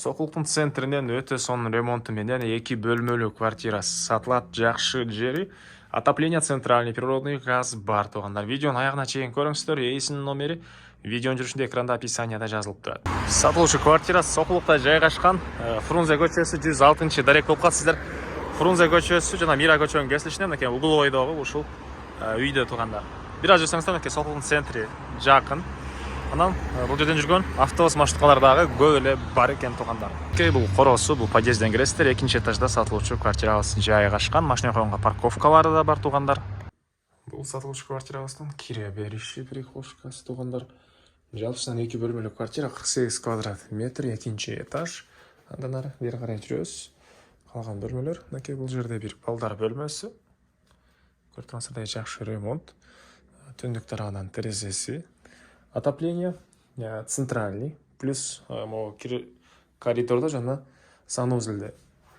Сокулуктун центринен өтө сонун ремонту менен 2 бөлмөлүү квартира сатылат. Жакшы жери. Отопление, центральный природный газ бар туугандар. Видеонун аягына чейин көрүңүздөр. Ээсинин номери видеонун жүрүшүндө экранда описанияда жазылып турат. Сатылуучу квартира Сокулукта жайгашкан. Фрунзе көчөсү 106 дарек болуп калат. Фрунзе көчөсү жана Мира көчөнүн кесилишинен мынакей угловойдогу ушул үйдө туугандар. Бир аз жүрсөңүздөр мынакей Сокулуктун центри жакын. Анан бул жерден жүргөн автобус маршруткалар дагы көп эле бар экен туугандар. Бул коросу, бул подъезден киресиздер. 2-этажда сатылуучу квартирабыз жайгашкан. Машина койгонго парковкалары да бар туугандар. Бул сатылуучу квартирабыздын кире бериши прихожкасы туугандар. Жалпысынан 2 бөлмөлүү квартира 48 квадрат метр, 2-этаж. Андан ары бери карай жүрөбүз. Калган бөлмөлөр, мынакей бул жерде бир балдар бөлмөсү. Көрүп турсаңыздар, жакшы ремонт. Түндүк тарабынан терезеси. Отопление центральный, плюс коридорда жана санузелде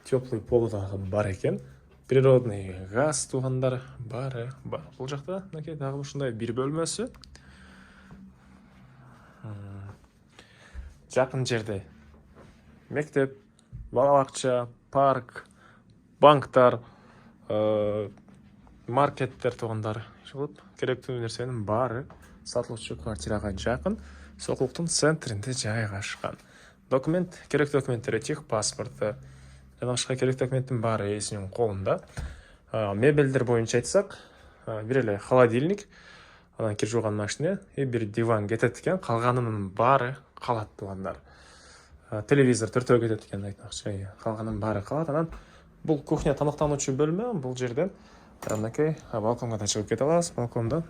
теплый пол дагы бар экен. Природный газ туугандар бар. Бул жакта мынакей дагы ушундай бир бөлмөсү. Жакын жерде мектеп, бала бакча, парк, банктар, маркеттер туугандар. Ушул керектүү нерсенин баары сатылуучу квартирага жакын, Сокулуктун центринде жайгашкан. Документ, керектүү документтер, техпаспорт жана башка керектүү документтин баары ээсинин колунда. Мебелдер боюнча айтсак, бир эле холодильник, анан кир жууган машина, бир диван кетет экен, калганынын баары калат туугандар. Телевизор 4 кетет экен айтмакчы, калганынын баары калат. Анан бул кухня, тамактануучу бөлмө, бул жерден мынакей балконго да чыгып кете алабыз. Балкондон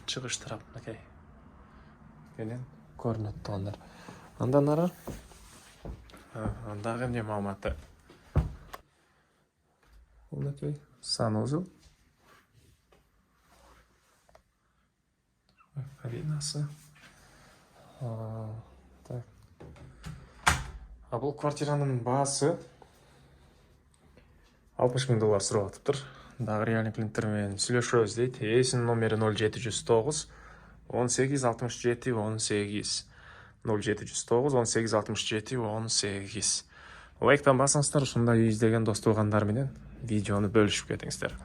чыгыш тарап мынакей менен көрүнөт туугандар. Андан ары дагы эмне маалыматы? Мынакей санузел. Кабинасы. Так. Бул квартиранын баасы $60,000 сурап атыптыр. Дагы реальный клиенттер менен сүйлөшөбүз дейт. Ээсинин номери 0709 18 67 18 0709 18 67 18. Лайктан басыңыздар, ушундай издеген дос туугандар менен видеону бөлүшүп кетиңиздер.